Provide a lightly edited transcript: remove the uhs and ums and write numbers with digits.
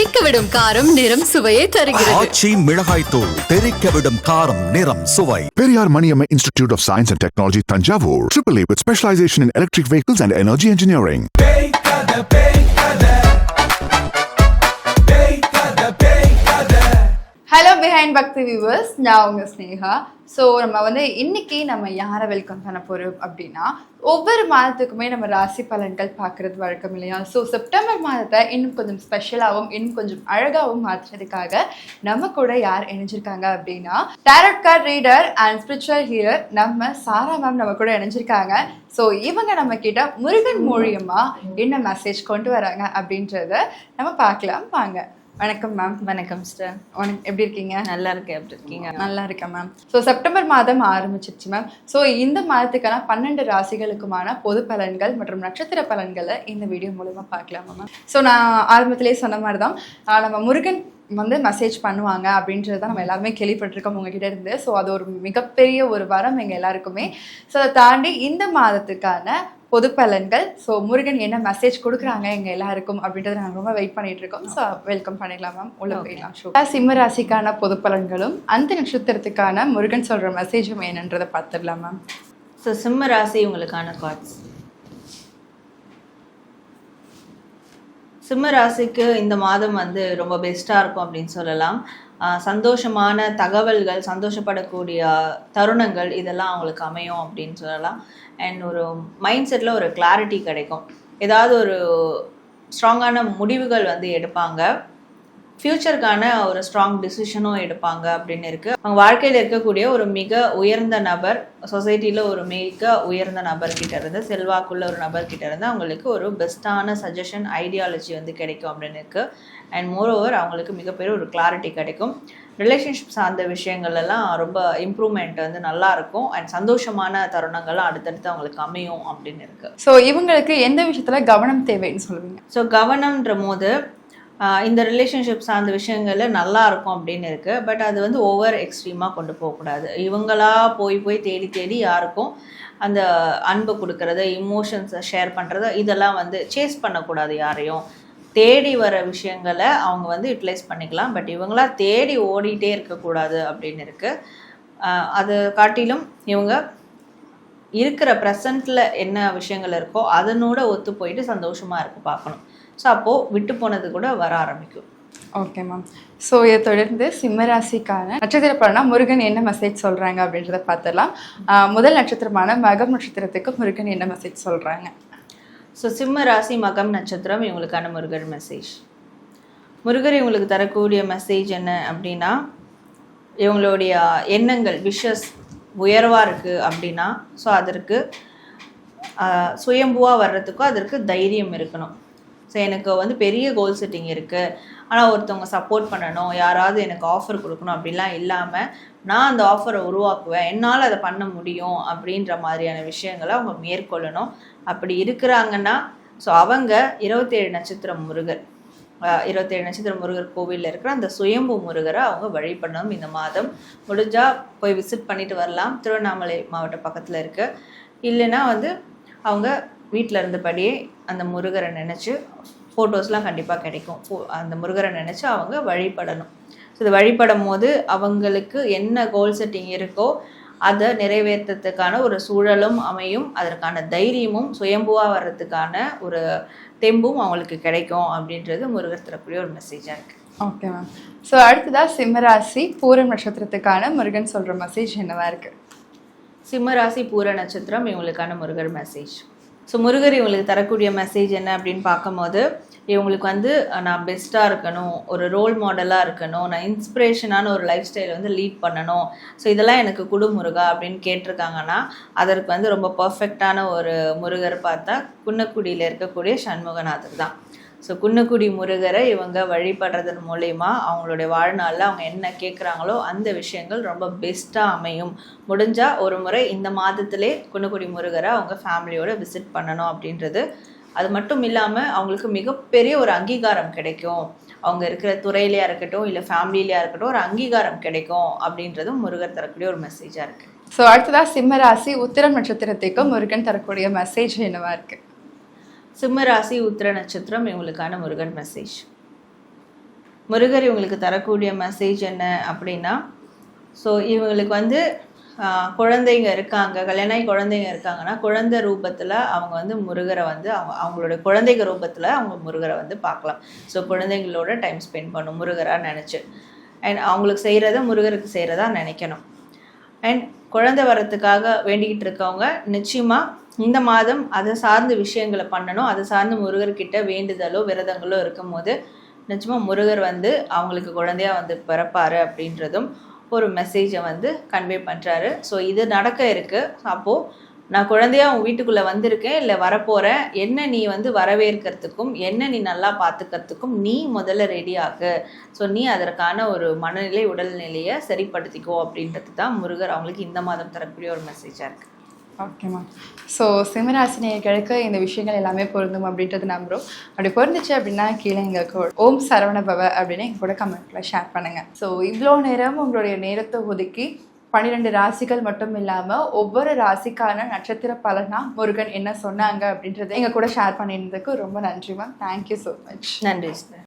தெறிக்கவிடும் காரம் நிறம் சுவையை தருகிறது. ஆச்சி மிளகாய் தூள் தெறிக்கவிடும் காரம் நிறம் சுவை. Periyar Maniamma Institute of Science and Technology, Tanjavur. AAA with specialization in electric vehicles and energy engineering. Hello behind பக்தி வியூவர்ஸ், நான் உங்கள் ஸ்னேகா. ஸோ நம்ம இன்னைக்கு நம்ம யாரை வெல்கம் பண்ண போகிறோம் அப்படின்னா, ஒவ்வொரு மாதத்துக்குமே நம்ம ராசி பலன்கள் பார்க்குறது வழக்கம் இல்லையா? ஸோ செப்டம்பர் மாதத்தை இன்னும் கொஞ்சம் ஸ்பெஷலாகவும் இன்னும் கொஞ்சம் அழகாகவும் மாற்றுறதுக்காக நம்ம கூட யார் இணைஞ்சிருக்காங்க அப்படின்னா, tarot card reader and spiritual healer நம்ம சாரா மேம் நம்ம கூட இணைஞ்சிருக்காங்க. ஸோ இவங்க நம்ம கிட்ட முருகன் மூலியமா என்ன மெசேஜ் கொண்டு வராங்க அப்படின்றத நம்ம பார்க்கலாம். வாங்க. வணக்கம் மேம். வணக்கம் சிஸ்டர். எப்படி இருக்கீங்க? நல்லா இருக்கேன். எப்படி இருக்கீங்க? நல்லா இருக்கேன் மேம். ஸோ செப்டம்பர் மாதம் ஆரம்பிச்சிருச்சு மேம். ஸோ இந்த மாதத்துக்கான 12 ராசிகளுக்குமான பொது பலன்கள் மற்றும் நட்சத்திர பலன்களை இந்த வீடியோ மூலமா பார்க்கலாமா மேம்? ஸோ நான் ஆரம்பத்திலேயே சொன்ன மாதிரி தான், நம்ம முருகன் மெசேஜ் பண்ணுவாங்க அப்படின்றது தான் நம்ம எல்லாருமே கேள்விப்பட்டிருக்கோம் உங்ககிட்ட இருந்து. ஸோ அது ஒரு மிகப்பெரிய ஒரு வரம் எங்கள் எல்லாருக்குமே. ஸோ அதை தாண்டி இந்த மாதத்துக்கான பொது பலன்கள், ஸோ முருகன் என்ன மெசேஜ் கொடுக்குறாங்க எங்க எல்லாருக்கும் அப்படின்றத நாங்கள் ரொம்ப வெயிட் பண்ணிட்டு இருக்கோம். ஸோ வெல்கம் பண்ணிடலாம் மேம், உள்ள போயிடலாம். ஷோ சிம்ம ராசிக்கான பொது பலன்களும் அந்த நட்சத்திரத்துக்கான முருகன் சொல்ற மெசேஜும் என்னன்றதை பார்த்துடலாம் மேம். ஸோ சிம்ம ராசி உங்களுக்கான கார்ட்ஸ். சிம்ம ராசிக்கு இந்த மாதம் ரொம்ப பெஸ்ட்டாக இருக்கும் அப்படின்னு சொல்லலாம். சந்தோஷமான தகவல்கள், சந்தோஷப்படக்கூடிய தருணங்கள் இதெல்லாம் அவங்களுக்கு அமையும் அப்படின்னு சொல்லலாம். அண்ட் ஒரு மைண்ட் செட்டில் ஒரு கிளாரிட்டி கிடைக்கும். ஏதாவது ஒரு ஸ்ட்ராங்கான முடிவுகள் எடுப்பாங்க. ஃப்யூச்சருக்கான ஒரு ஸ்ட்ராங் டிசிஷனும் எடுப்பாங்க அப்படின்னு இருக்குது. அவங்க வாழ்க்கையில் இருக்கக்கூடிய ஒரு மிக உயர்ந்த நபர், சொசைட்டியில் ஒரு மிக உயர்ந்த நபர்கிட்ட இருந்து, செல்வாக்குள்ள ஒரு நபர்கிட்ட இருந்து அவங்களுக்கு ஒரு பெஸ்ட்டான சஜஷன், ஐடியாலஜி கிடைக்கும் அப்படின்னு இருக்குது. அண்ட் மோரோவர் அவங்களுக்கு மிகப்பெரிய ஒரு கிளாரிட்டி கிடைக்கும். ரிலேஷன்ஷிப் சார்ந்த விஷயங்கள் எல்லாம் ரொம்ப இம்ப்ரூவ்மெண்ட் நல்லா இருக்கும். அண்ட் சந்தோஷமான தருணங்கள்லாம் அடுத்தடுத்து அவங்களுக்கு அமையும் அப்படின்னு இருக்கு. ஸோ இவங்களுக்கு எந்த விஷயத்துல கவனம் தேவைன்னு சொல்லுவீங்க? ஸோ கவனம்ன்ற போது இந்த ரிலேஷன்ஷிப் சார்ந்த விஷயங்கள்ல நல்லா இருக்கும் அப்படின்னு இருக்கு. பட் அது ஓவர் எக்ஸ்ட்ரீமாக கொண்டு போகக்கூடாது. இவங்களா போய் தேடி தேடி யாருக்கும் அந்த அன்பு கொடுக்கறது, இமோஷன்ஸை ஷேர் பண்ணுறது, இதெல்லாம் சேஸ் பண்ணக்கூடாது. யாரையும் தேடி வர விஷயங்களை அவங்க யூட்டிலைஸ் பண்ணிக்கலாம். பட் இவங்களா தேடி ஓடிட்டே இருக்கக்கூடாது அப்படின்னு இருக்குது. அது காட்டிலும் இவங்க இருக்கிற ப்ரெசண்ட்டில் என்ன விஷயங்கள் இருக்கோ அதனோட ஒத்து போயிட்டு சந்தோஷமாக இருக்க பார்க்கணும். ஸோ அப்போது விட்டு போனது கூட வர ஆரம்பிக்கும். Okay ma'am. ஸோ இதை தொடர்ந்து சிம்மராசிக்கான நட்சத்திர பலனா முருகன் என்ன மெசேஜ் சொல்கிறாங்க அப்படின்றத பார்த்துடலாம். முதல் நட்சத்திரமான மகம் நட்சத்திரத்துக்கு முருகன் என்ன மெசேஜ் சொல்கிறாங்க? ஸோ சிம்ம ராசி மகம் நட்சத்திரம் இவங்களுக்கான முருகர் மெசேஜ். முருகர் இவங்களுக்கு தரக்கூடிய மெசேஜ் என்ன அப்படின்னா, இவங்களுடைய எண்ணங்கள், விஷஸ் உயர்வாக இருக்குது அப்படின்னா, ஸோ அதற்கு சுயம்புவாக வர்றதுக்கும் அதற்கு தைரியம் இருக்கணும். ஸோ எனக்கு பெரிய கோல் செட்டிங் இருக்குது, ஆனால் ஒருத்தவங்க சப்போர்ட் பண்ணணும், யாராவது எனக்கு ஆஃபர் கொடுக்கணும் அப்படிலாம் இல்லாமல் நான் அந்த ஆஃபரை உருவாக்குவேன், என்னால் அதை பண்ண முடியும் அப்படின்ற மாதிரியான விஷயங்களை அவங்க மேற்கொள்ளணும். அப்படி இருக்கிறாங்கன்னா ஸோ அவங்க 27 நட்சத்திரம் முருகர், 27 நட்சத்திரம் முருகர் கோவிலில் இருக்கிற அந்த சுயம்பு முருகரை அவங்க வழிபடணும். இந்த மாதம் முடிஞ்சால் போய் விசிட் பண்ணிட்டு வரலாம். திருவண்ணாமலை மாவட்ட பக்கத்தில் இருக்குது. இல்லைன்னா அவங்க வீட்டில் இருந்தபடியே அந்த முருகரை நினச்சி, ஃபோட்டோஸ்லாம் கண்டிப்பாக கிடைக்கும், அந்த முருகரை நினச்சி அவங்க வழிபடணும். ஸோ இது வழிபடும் போது அவங்களுக்கு என்ன கோல் செட்டிங் இருக்கோ அதை நிறைவேற்றத்துக்கான ஒரு சூழலும் அமையும். அதற்கான தைரியமும் சுயம்புவாக வர்றதுக்கான ஒரு தெம்பும் அவங்களுக்கு கிடைக்கும் அப்படின்றது முருகர் தரக்கூடிய ஒரு மெசேஜாக இருக்குது. Okay ma'am. ஸோ அடுத்ததாக சிம்மராசி பூரம் நட்சத்திரத்துக்கான முருகன் சொல்கிற மெசேஜ் என்னவா இருக்குது? சிம்மராசி பூர நட்சத்திரம் இவங்களுக்கான முருகர் மெசேஜ். ஸோ முருகர் இவங்களுக்கு தரக்கூடிய மெசேஜ் என்ன அப்படின்னு பார்க்கும்போது, இவங்களுக்கு நான் பெஸ்ட்டாக இருக்கணும், ஒரு ரோல் மாடலாக இருக்கணும், நான் இன்ஸ்பிரேஷனான ஒரு லைஃப் ஸ்டைலை லீட் பண்ணணும், ஸோ இதெல்லாம் எனக்கு குடு முருகா அப்படின்னு கேட்டிருக்காங்கன்னா அதற்கு ரொம்ப பர்ஃபெக்டான ஒரு முருகர் பார்த்தா குன்னக்குடியில் இருக்கக்கூடிய சண்முகநாதர் தான். ஸோ குன்னக்குடி முருகரை இவங்க வழிபடுறதன் மூலயமா அவங்களுடைய வாழ்நாளில் அவங்க என்ன கேட்குறாங்களோ அந்த விஷயங்கள் ரொம்ப பெஸ்ட்டாக அமையும். முடிஞ்சால் ஒரு முறை இந்த மாதத்திலே குன்னக்குடி முருகரை அவங்க ஃபேமிலியோடு விசிட் பண்ணணும் அப்படின்றது. அது மட்டும் இல்லாமல் அவங்களுக்கு மிகப்பெரிய ஒரு அங்கீகாரம் கிடைக்கும். அவங்க இருக்கிற துறையிலையாக இருக்கட்டும், இல்லை ஃபேமிலியிலையாக இருக்கட்டும், ஒரு அங்கீகாரம் கிடைக்கும் அப்படின்றதும் முருகர் தரக்கூடிய ஒரு மெசேஜாக இருக்குது. ஸோ அடுத்ததாக சிம்மராசி உத்திரம் நட்சத்திரத்துக்கு முருகன் தரக்கூடிய மெசேஜ் என்னவா இருக்குது? சிம்ம ராசி உத்திர நட்சத்திரம் இவங்களுக்கான முருகன் மெசேஜ். முருகர் இவங்களுக்கு தரக்கூடிய மெசேஜ் என்ன அப்படின்னா, ஸோ இவங்களுக்கு வந்து குழந்தைங்க இருக்காங்க, கல்யாணம் குழந்தைங்க இருக்காங்கன்னா குழந்தை ரூபத்தில் அவங்க வந்து முருகரை வந்து அவங்களோட குழந்தைங்க ரூபத்தில் அவங்க முருகரை வந்து பார்க்கலாம். ஸோ குழந்தைங்களோட டைம் ஸ்பெண்ட் பண்ணும் முருகராக நினச்சி. அண்ட் அவங்களுக்கு செய்கிறத முருகருக்கு செய்கிறதா நினைக்கணும். அண்ட் குழந்தை வரத்துக்காக வேண்டிக்கிட்டு இருக்கவங்க நிச்சயமாக இந்த மாதம் அதை சார்ந்த விஷயங்களை பண்ணணும். அதை சார்ந்து முருகர்கிட்ட வேண்டுதலோ விரதங்களோ இருக்கும் போது நிச்சயமாக முருகர் வந்து அவங்களுக்கு குழந்தையாக வந்து பிறப்பார் அப்படின்றதும் ஒரு மெசேஜை வந்து கன்வே பண்ணுறாரு. ஸோ இது நடக்க இருக்குது. அப்போது நான் குழந்தையா உன் வீட்டுக்குள்ளே வந்திருக்கேன், இல்லை வரப்போகிறேன், என்ன நீ வந்து வரவேற்கிறதுக்கும் என்ன நீ நல்லா பார்த்துக்கிறதுக்கும் நீ முதல்ல ரெடி ஆகு. ஸோ நீ அதற்கான ஒரு மனநிலை உடல்நிலையை சரிப்படுத்திக்கோ அப்படின்றது தான் முருகர் அவங்களுக்கு இந்த மாதம் தரக்கூடிய ஒரு மெசேஜாக இருக்குது. ஓகேம்மா. ஸோ சிம்மராசினியர்களுக்கு இந்த விஷயங்கள் எல்லாமே பொருந்தும் அப்படின்றது நம்புகிறோம். அப்படி பொருந்துச்சு அப்படின்னா கீழே எங்களுக்கு ஓம் சரவணபவ அப்படின்னு எங்கள் கூட கமெண்ட்டில் ஷேர் பண்ணுங்கள். ஸோ இவ்வளோ நேரம் உங்களுடைய நேரத்தை ஒதுக்கி 12 ராசிகள் மட்டும் இல்லாமல் ஒவ்வொரு ராசிக்கான நட்சத்திர பலனா முருகன் என்ன சொன்னாங்க அப்படின்றத எங்கள் கூட ஷேர் பண்ணியிருந்ததுக்கு ரொம்ப நன்றி மேம். Thank you so much. நன்றி சார்.